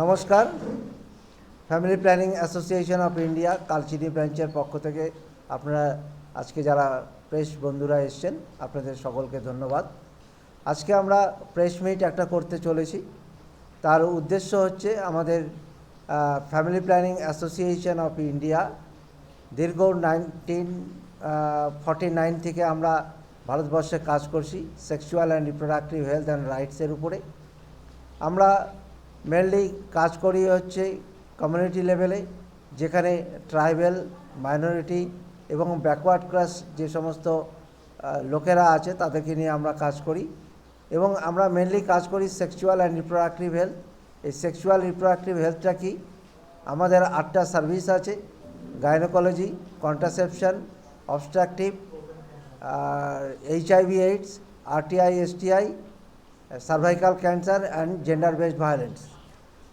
নমস্কার। Family planning association of India Kalchini ব্রাঞ্চের পক্ষ থেকে আপনারা আজকে যারা প্রেস বন্ধুরা এসছেন আপনাদের সকলকে ধন্যবাদ। আজকে আমরা প্রেস মিট একটা করতে চলেছি। তার উদ্দেশ্য হচ্ছে আমাদের family planning association of India দীর্ঘ 1949 থেকে আমরা ভারতবর্ষে কাজ করছি sexual and reproductive health and রাইটসের উপরে। আমরা মেনলি কাজ করি হচ্ছে কমিউনিটি লেভেলে, যেখানে ট্রাইবাল, মাইনরিটি এবং ব্যাকওয়ার্ড ক্লাস যে সমস্ত লোকেরা আছে তাদেরকে নিয়ে আমরা কাজ করি। এবং আমরা মেনলি কাজ করি সেক্সুয়াল অ্যান্ড রিপ্রোডাক্টিভ হেলথ। এই সেক্সুয়াল রিপ্রোডাক্টিভ হেলথটা কি, আমাদের 8টা সার্ভিস আছে: gynaecology, contraception, obstructive, HIV AIDS, RTI STI, cervical cancer and gender based violence.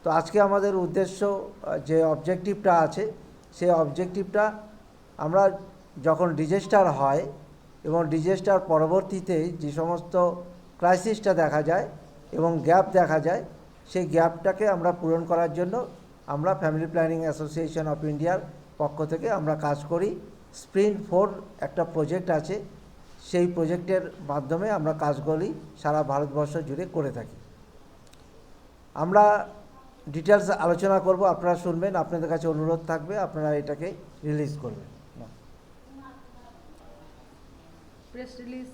তো আজকে আমাদের উদ্দেশ্য, যে অবজেক্টিভটা আছে সেই অবজেক্টিভটা, আমরা যখন ডিজাস্টার হয় এবং ডিজাস্টার পরবর্তীতে যে সমস্ত ক্রাইসিসটা দেখা যায় এবং গ্যাপ দেখা যায়, সেই গ্যাপটাকে আমরা পূরণ করার জন্য আমরা ফ্যামিলি প্ল্যানিং অ্যাসোসিয়েশন অফ ইন্ডিয়ার পক্ষ থেকে আমরা কাজ করি। স্প্রিন্ট 4 একটা প্রজেক্ট আছে, সেই প্রজেক্টের মাধ্যমে আমরা কাজগুলি সারা ভারতবর্ষ জুড়ে করে থাকি। আমরা ডিটেলস আলোচনা করব, আপনারা শুনবেন। আপনাদের কাছে অনুরোধ থাকবে আপনারা এটাকে রিলিজ করবেন। প্রেস রিলিজ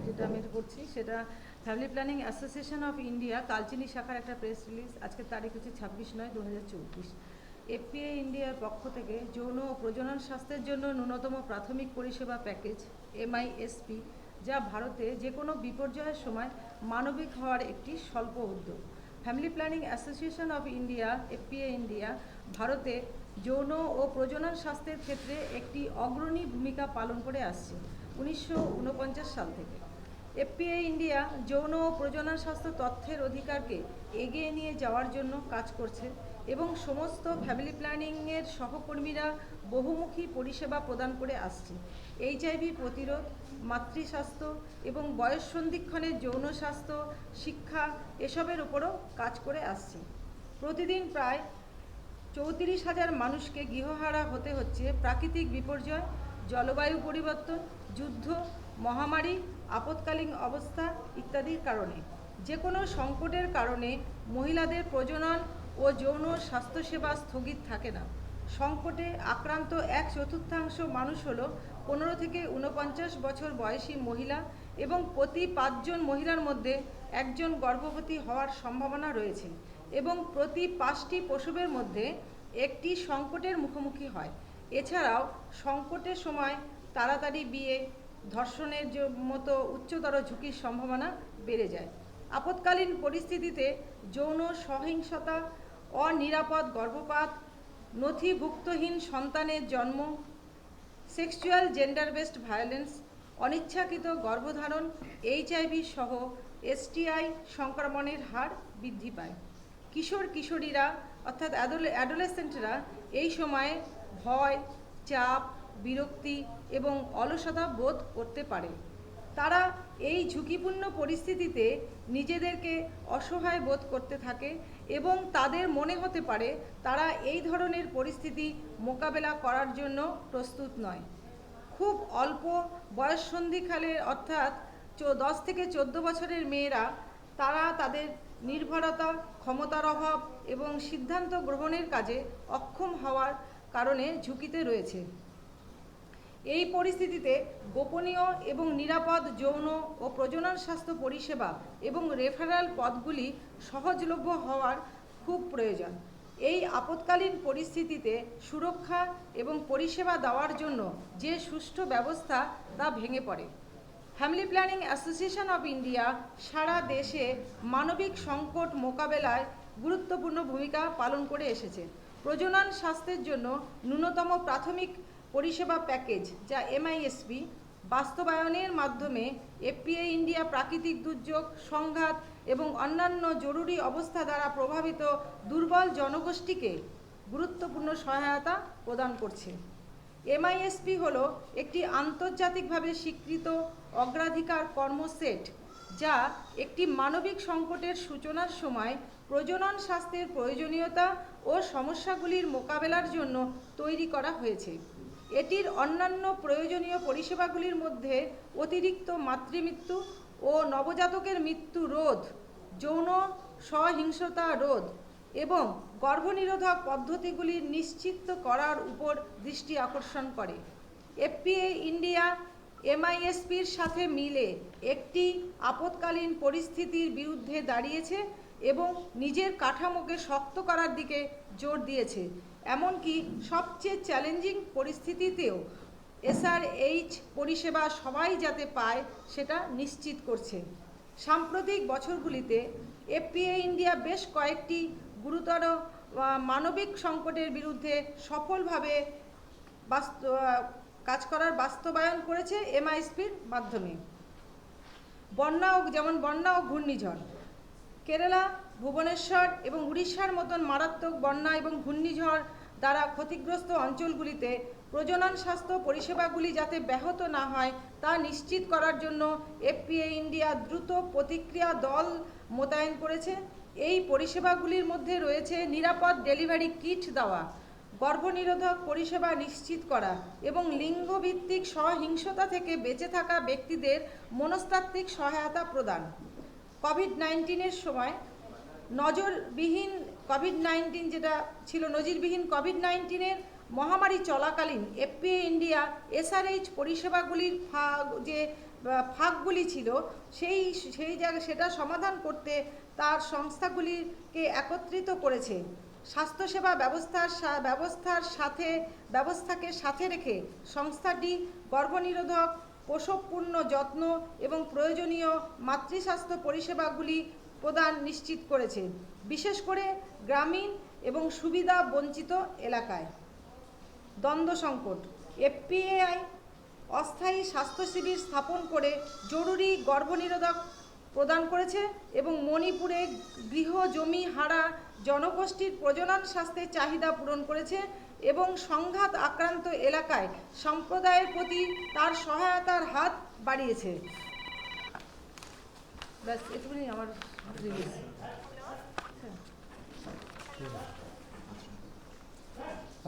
যেটা আমি করছি সেটা family planning association of India Kalchini শাখার একটা প্রেস রিলিজ। আজকের তারিখ হচ্ছে 26/9/2024। FPA ইন্ডিয়ার পক্ষ থেকে যৌন ও প্রজনন স্বাস্থ্যের জন্য ন্যূনতম প্রাথমিক পরিষেবা প্যাকেজ MISP, যা ভারতে যে কোনো বিপর্যয়ের সময় মানবিক হওয়ার একটি স্বল্প উদ্যোগ। Family planning association of India FPA India ভারতে যৌন ও প্রজনন স্বাস্থ্যের ক্ষেত্রে একটি অগ্রণী ভূমিকা পালন করে আসছে 1949 সাল থেকে। FPA ইন্ডিয়া যৌন ও প্রজনন স্বাস্থ্য তথ্যের অধিকারকে এগিয়ে নিয়ে যাওয়ার জন্য কাজ করছে এবং সমস্ত ফ্যামিলি প্ল্যানিংয়ের সহকর্মীরা বহুমুখী পরিষেবা প্রদান করে আসছে। HIV প্রতিরোধ, মাতৃস্বাস্থ্য এবং বয়স সন্ধিক্ষণের যৌন স্বাস্থ্য, শিক্ষা এসবের উপরও কাজ করে আসছে। প্রতিদিন প্রায় 34,000 মানুষকে গৃহহারা হতে হচ্ছে প্রাকৃতিক বিপর্যয়, জলবায়ু পরিবর্তন, যুদ্ধ, মহামারী, আপৎকালীন অবস্থা ইত্যাদির কারণে। যে কোনো সংকটের কারণে মহিলাদের প্রজনন ও যৌন স্বাস্থ্যসেবা স্থগিত থাকে না। সংকটে আক্রান্ত 1/4 মানুষ হল 15 থেকে 49 বছর বয়সী মহিলা এবং প্রতি 5 জন মহিলার মধ্যে একজন গর্ভবতী হওয়ার সম্ভাবনা রয়েছে এবং প্রতি 5টি প্রসবের মধ্যে একটি সংকটের মুখোমুখি হয়। এছাড়াও সংকটের সময় তাড়াতাড়ি বিয়ে, ধর্ষণের মতো উচ্চতর ঝুঁকির সম্ভাবনা বেড়ে যায়। আপৎকালীন পরিস্থিতিতে যৌন সহিংসতা, অনিরাপদ গর্ভপাত, নথিভুক্তহীন সন্তানের জন্ম, সেক্সুয়াল জেন্ডার বেসড ভায়োলেন্স, অনিচ্ছাকৃত গর্ভধারণ, HIV সহ STI সংক্রমণের হার বৃদ্ধি পায়। কিশোর কিশোরীরা অর্থাৎ অ্যাডোলেসেন্টরা এই সময়ে ভয়, চাপ, বিরক্তি এবং অলসতা বোধ করতে পারে। তারা এই ঝুঁকিপূর্ণ পরিস্থিতিতে নিজেদেরকে অসহায় বোধ করতে থাকে এবং তাদের মনে হতে পারে তারা এই ধরনের পরিস্থিতি মোকাবেলা করার জন্য প্রস্তুত নয়। খুব অল্প বয়ঃসন্ধিকালের অর্থাৎ 10 থেকে 14 বছরের মেয়েরা, তারা তাদের নির্ভরতা, ক্ষমতার অভাব এবং সিদ্ধান্ত গ্রহণের কাজে অক্ষম হওয়ার কারণে ঝুঁকিতে রয়েছে। এই পরিস্থিতিতে গোপনীয় এবং নিরাপদ যৌন ও প্রজনন স্বাস্থ্য পরিষেবা এবং রেফারেল পথগুলি সহজলভ্য হওয়ার খুব প্রয়োজন। এই আপৎকালীন পরিস্থিতিতে সুরক্ষা এবং পরিষেবা দেওয়ার জন্য যে সুষ্ঠু ব্যবস্থা তা ভেঙে পড়ে। Family planning association of India সারা দেশে মানবিক সংকট মোকাবেলায় গুরুত্বপূর্ণ ভূমিকা পালন করে এসেছে। প্রজনন স্বাস্থ্যের জন্য ন্যূনতম প্রাথমিক পরিষেবা প্যাকেজ, যা MISP, বাস্তবায়নের মাধ্যমে FPA ইন্ডিয়া প্রাকৃতিক দুর্যোগ, সংঘাত এবং অন্যান্য জরুরি অবস্থা দ্বারা প্রভাবিত দুর্বল জনগোষ্ঠীকে গুরুত্বপূর্ণ সহায়তা প্রদান করছে। MISP হলো একটি আন্তর্জাতিকভাবে স্বীকৃত অগ্রাধিকার কর্মসেট যা একটি মানবিক সংকটের সূচনার সময় প্রজনন স্বাস্থ্যের প্রয়োজনীয়তা ও সমস্যাগুলির মোকাবেলার জন্য তৈরি করা হয়েছে। এটির অন্যান্য প্রয়োজনীয় পরিষেবাগুলির মধ্যে অতিরিক্ত মাতৃমৃত্যু ও নবজাতকের মৃত্যু রোধ, যৌন সহিংসতা রোধ এবং গর্ভনিরোধক পদ্ধতিগুলি নিশ্চিত করার উপর দৃষ্টি আকর্ষণ করে। এফপিএ ইন্ডিয়া এমআইএসপির সাথে মিলে একটি আপৎকালীন পরিস্থিতির বিরুদ্ধে দাঁড়িয়েছে এবং নিজের কাঠামোকে শক্ত করার দিকে জোর দিয়েছে, এমনকি সবচেয়ে চ্যালেঞ্জিং পরিস্থিতিতেও এসআরএইচ পরিষেবা সবাই যাতে পায় সেটা নিশ্চিত করছে। সাম্প্রতিক বছরগুলিতে এফপিএ ইন্ডিয়া বেশ কয়েকটি গুরুতর মানবিক সংকটের বিরুদ্ধে সফলভাবে কাজ করার বাস্তবায়ন করেছে এমআইএসপির মাধ্যমে। যেমন বন্যা ও ঘূর্ণিঝড়। কেরালা, ভুবনেশ্বর এবং উড়িষ্যার মতন মারাত্মক বন্যা এবং ঘূর্ণিঝড় দ্বারা ক্ষতিগ্রস্ত অঞ্চলগুলিতে প্রজনন স্বাস্থ্য পরিষেবাগুলি যাতে ব্যাহত না হয় তা নিশ্চিত করার জন্য এফপিএ ইন্ডিয়া দ্রুত প্রতিক্রিয়া দল মোতায়েন করেছে। এই পরিষেবাগুলির মধ্যে রয়েছে নিরাপদ ডেলিভারি কিট দেওয়া, গর্ভনিরোধক পরিষেবা নিশ্চিত করা এবং লিঙ্গভিত্তিক সহিংসতা থেকে বেঁচে থাকা ব্যক্তিদের মনস্তাত্ত্বিক সহায়তা প্রদান। কোভিড-19-এর সময় নজিরবিহীন কোভিড-19-এর মহামারী চলাকালীন এফপিএ ইন্ডিয়া এসআরএইচ পরিষেবাগুলির ফাঁকগুলি ছিল সেটা সমাধান করতে তার সংস্থাগুলিকে একত্রিত করেছে। স্বাস্থ্যসেবা ব্যবস্থাকে সাথে রেখে সংস্থাটি গর্ভনিরোধক, প্রসবপূর্ণ যত্ন এবং প্রয়োজনীয় মাতৃস্বাস্থ্য পরিষেবাগুলি প্রদান নিশ্চিত করেছে, বিশেষ করে গ্রামীণ এবং সুবিধা বঞ্চিত এলাকায়। দ্বন্দ্ব সংকট। এফপিএআই অস্থায়ী স্বাস্থ্য শিবির স্থাপন করে জরুরি গর্ভনিরোধক প্রদান করেছে এবং মণিপুরে গৃহ জমি হারা জনগোষ্ঠীর প্রজনন স্বাস্থ্যের চাহিদা পূরণ করেছে এবং সংঘাত আক্রান্ত এলাকায় সম্প্রদায়ের প্রতি তার সহায়তার হাত বাড়িয়েছে। ব্যাস এটুকুনি আমার রিলিজ।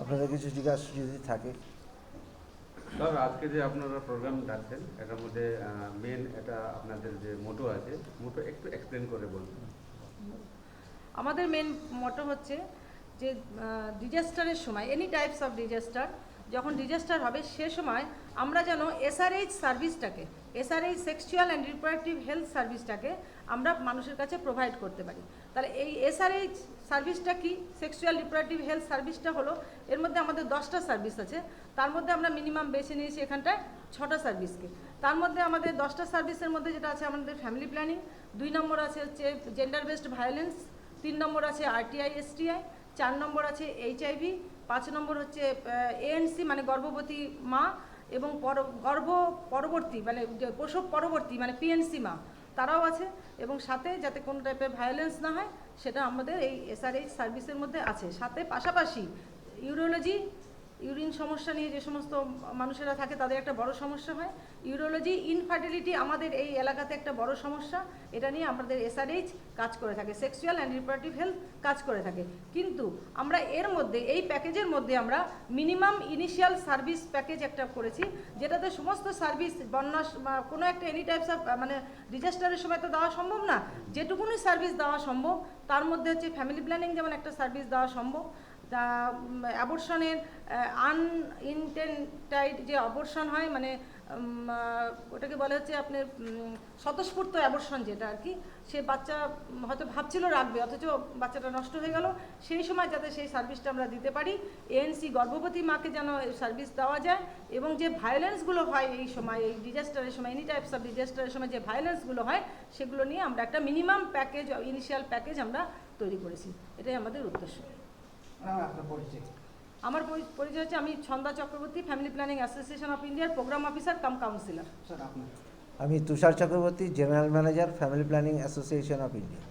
আপনাদের কিছু জিজ্ঞাসা যদি থাকে। স্যার, আজকে যে আপনারা প্রোগ্রাম ডাকছেন এটার মধ্যে মেন এটা আপনাদের যে মোটো আছে, মোটো একটু এক্সপ্লেন করে বলবেন। আমাদের মেন মোটো হচ্ছে যে ডিজাস্টারের সময়, এনি টাইপস অফ ডিজাস্টার, যখন ডিজাস্টার হবে সে সময় আমরা যেন এসআরএইচ সার্ভিসটাকে, SRH sexual and reproductive health সার্ভিসটাকে আমরা মানুষের কাছে প্রোভাইড করতে পারি। তাহলে এই এসআরএইচ সার্ভিসটা কি? সেক্সুয়াল রিপ্রোডাক্টিভ হেলথ সার্ভিসটা হলো, এর মধ্যে আমাদের 10টা সার্ভিস আছে, তার মধ্যে আমরা মিনিমাম বেছে নিয়েছি এখানটায় 6টা সার্ভিসকে। তার মধ্যে আমাদের 10টা সার্ভিসের মধ্যে যেটা আছে আমাদের ফ্যামিলি প্ল্যানিং, 2 নম্বর আছে হচ্ছে জেন্ডার বেসড ভায়োলেন্স, 3 নম্বর আছে আরটিআই এসটিআই, 4 নম্বর আছে এইচআইভি, 5 নম্বর হচ্ছে এএনসি মানে গর্ভবতী মা এবং গর্ভ পরবর্তী মানে প্রসব পরবর্তী মানে পিএনসি মা, তারাও আছে, এবং সাথে যাতে কোনো টাইপের ভায়োলেন্স না হয় সেটা আমাদের এই এসআরএইচ সার্ভিসের মধ্যে আছে। সাথে পাশাপাশি ইউরোলজি, ইউরিন সমস্যা নিয়ে যে সমস্ত মানুষেরা থাকে তাদের একটা বড় সমস্যা হয়, ইউরোলজি, ইনফার্টিলিটি আমাদের এই এলাকাতে একটা বড় সমস্যা, এটা নিয়ে আমাদের এসআরএইচ কাজ করে থাকে, সেক্সুয়াল অ্যান্ড রিপ্রোডাক্টিভ হেলথ কাজ করে থাকে। কিন্তু আমরা এর মধ্যে এই প্যাকেজের মধ্যে আমরা মিনিমাম ইনিশিয়াল সার্ভিস প্যাকেজ একটা করেছি, যেটাতে সমস্ত সার্ভিস বন্যা কোনো একটা এনি টাইপস অফ মানে ডিজাস্টারের সময় তো দেওয়া সম্ভব না, যেটুকুনি সার্ভিস দেওয়া সম্ভব তার মধ্যে হচ্ছে ফ্যামিলি প্ল্যানিং যেমন একটা সার্ভিস দেওয়া সম্ভব, অ্যাবর্শনের আনইনটেন্ডেড যে অবর্ষণ হয় মানে ওটাকে বলে হচ্ছে আপনার স্বতঃস্ফূর্ত অ্যাবর্শন, যেটা আর কি, সে বাচ্চা হয়তো ভাবছিল রাখবে অথচ বাচ্চাটা নষ্ট হয়ে গেল, সেই সময় যাতে সেই সার্ভিসটা আমরা দিতে পারি। এএনসি গর্ভবতী মাকে যেন সার্ভিস দেওয়া যায়, এবং যে ভায়োলেন্সগুলো হয় এই সময়, এই ডিজাস্টারের সময়, এনি টাইপস অফ ডিজাস্টারের সময় যে ভায়োলেন্সগুলো হয় সেগুলো নিয়ে আমরা একটা মিনিমাম প্যাকেজ, ইনিশিয়াল প্যাকেজ আমরা তৈরি করেছি। এটাই আমাদের উদ্দেশ্য। আমার পরিচয় হচ্ছে, আমি Chhanda Chakraborty, family planning association of ইন্ডিয়ার প্রোগ্রাম অফিসার কাম কাউন্সিলর। আমি Tushar Chakraborty, general manager, family planning association of India.